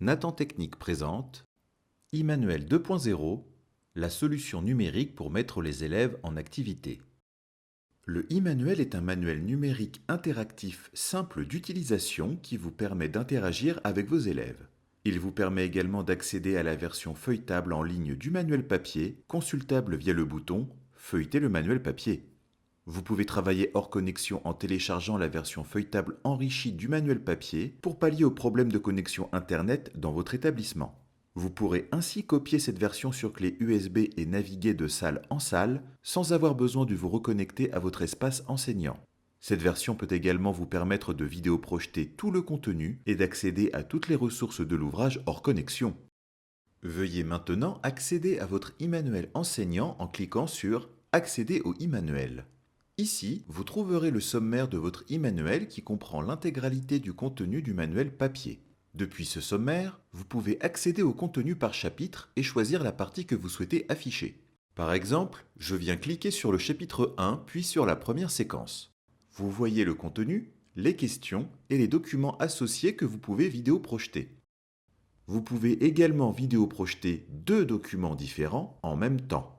Nathan Technique présente e-Manuel 2.0, la solution numérique pour mettre les élèves en activité. Le e-Manuel est un manuel numérique interactif simple d'utilisation qui vous permet d'interagir avec vos élèves. Il vous permet également d'accéder à la version feuilletable en ligne du manuel papier, consultable via le bouton « Feuilleter le manuel papier ». Vous pouvez travailler hors connexion en téléchargeant la version feuilletable enrichie du manuel papier pour pallier aux problèmes de connexion Internet dans votre établissement. Vous pourrez ainsi copier cette version sur clé USB et naviguer de salle en salle sans avoir besoin de vous reconnecter à votre espace enseignant. Cette version peut également vous permettre de vidéoprojeter tout le contenu et d'accéder à toutes les ressources de l'ouvrage hors connexion. Veuillez maintenant accéder à votre e-manuel enseignant en cliquant sur « Accéder au e-manuel ». Ici, vous trouverez le sommaire de votre e-manuel qui comprend l'intégralité du contenu du manuel papier. Depuis ce sommaire, vous pouvez accéder au contenu par chapitre et choisir la partie que vous souhaitez afficher. Par exemple, je viens cliquer sur le chapitre 1 puis sur la première séquence. Vous voyez le contenu, les questions et les documents associés que vous pouvez vidéoprojeter. Vous pouvez également vidéoprojeter deux documents différents en même temps.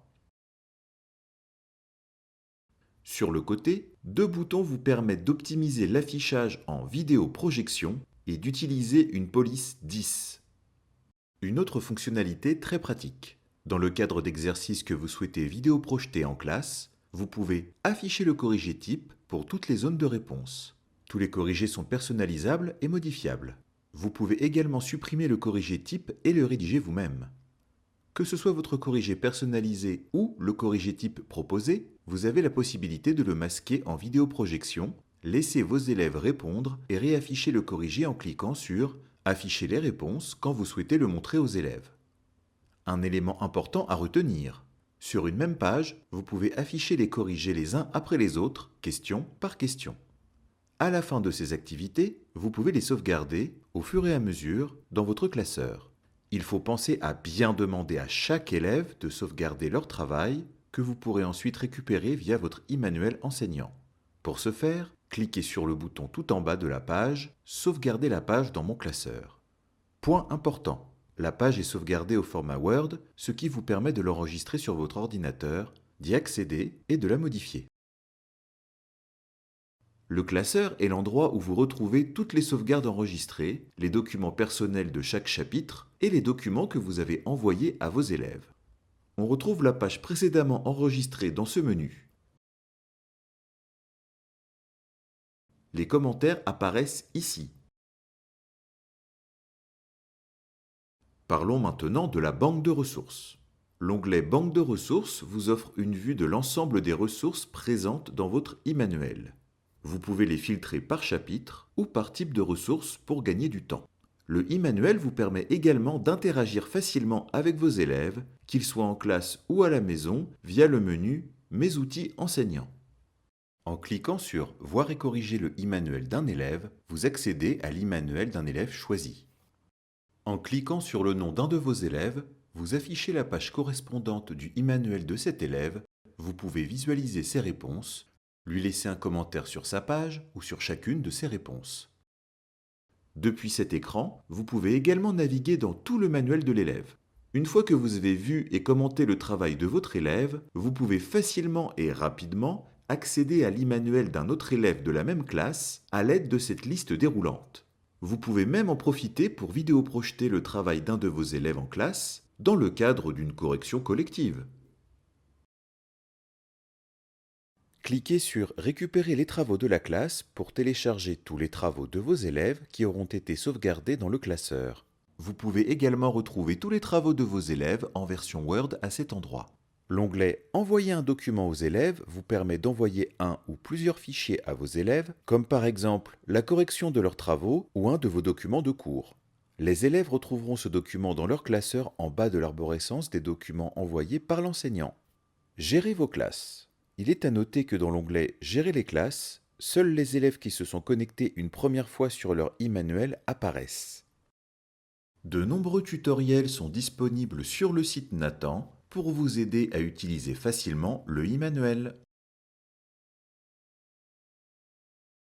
Sur le côté, deux boutons vous permettent d'optimiser l'affichage en vidéoprojection et d'utiliser une police 10. Une autre fonctionnalité très pratique. Dans le cadre d'exercices que vous souhaitez vidéoprojeter en classe, vous pouvez afficher le corrigé type pour toutes les zones de réponse. Tous les corrigés sont personnalisables et modifiables. Vous pouvez également supprimer le corrigé type et le rédiger vous-même. Que ce soit votre corrigé personnalisé ou le corrigé type proposé, vous avez la possibilité de le masquer en vidéoprojection, laisser vos élèves répondre et réafficher le corrigé en cliquant sur « Afficher les réponses » quand vous souhaitez le montrer aux élèves. Un élément important à retenir. Sur une même page, vous pouvez afficher les corrigés les uns après les autres, question par question. À la fin de ces activités, vous pouvez les sauvegarder au fur et à mesure dans votre classeur. Il faut penser à bien demander à chaque élève de sauvegarder leur travail que vous pourrez ensuite récupérer via votre e-manuel enseignant. Pour ce faire, cliquez sur le bouton tout en bas de la page « Sauvegarder la page dans mon classeur ». Point important, la page est sauvegardée au format Word, ce qui vous permet de l'enregistrer sur votre ordinateur, d'y accéder et de la modifier. Le classeur est l'endroit où vous retrouvez toutes les sauvegardes enregistrées, les documents personnels de chaque chapitre et les documents que vous avez envoyés à vos élèves. On retrouve la page précédemment enregistrée dans ce menu. Les commentaires apparaissent ici. Parlons maintenant de la banque de ressources. L'onglet Banque de ressources vous offre une vue de l'ensemble des ressources présentes dans votre e-manuel. Vous pouvez les filtrer par chapitre ou par type de ressources pour gagner du temps. Le e-manuel vous permet également d'interagir facilement avec vos élèves, qu'ils soient en classe ou à la maison, via le menu « Mes outils enseignants ». En cliquant sur « Voir et corriger le e-manuel d'un élève », vous accédez à l'e-manuel d'un élève choisi. En cliquant sur le nom d'un de vos élèves, vous affichez la page correspondante du e-manuel de cet élève, vous pouvez visualiser ses réponses, lui laisser un commentaire sur sa page ou sur chacune de ses réponses. Depuis cet écran, vous pouvez également naviguer dans tout le manuel de l'élève. Une fois que vous avez vu et commenté le travail de votre élève, vous pouvez facilement et rapidement accéder à l'e-manuel d'un autre élève de la même classe à l'aide de cette liste déroulante. Vous pouvez même en profiter pour vidéoprojeter le travail d'un de vos élèves en classe dans le cadre d'une correction collective. Cliquez sur « Récupérer les travaux de la classe » pour télécharger tous les travaux de vos élèves qui auront été sauvegardés dans le classeur. Vous pouvez également retrouver tous les travaux de vos élèves en version Word à cet endroit. L'onglet « Envoyer un document aux élèves » vous permet d'envoyer un ou plusieurs fichiers à vos élèves, comme par exemple la correction de leurs travaux ou un de vos documents de cours. Les élèves retrouveront ce document dans leur classeur en bas de l'arborescence des documents envoyés par l'enseignant. Gérez vos classes. Il est à noter que dans l'onglet « Gérer les classes », seuls les élèves qui se sont connectés une première fois sur leur e-manuel apparaissent. De nombreux tutoriels sont disponibles sur le site Nathan pour vous aider à utiliser facilement le e-manuel.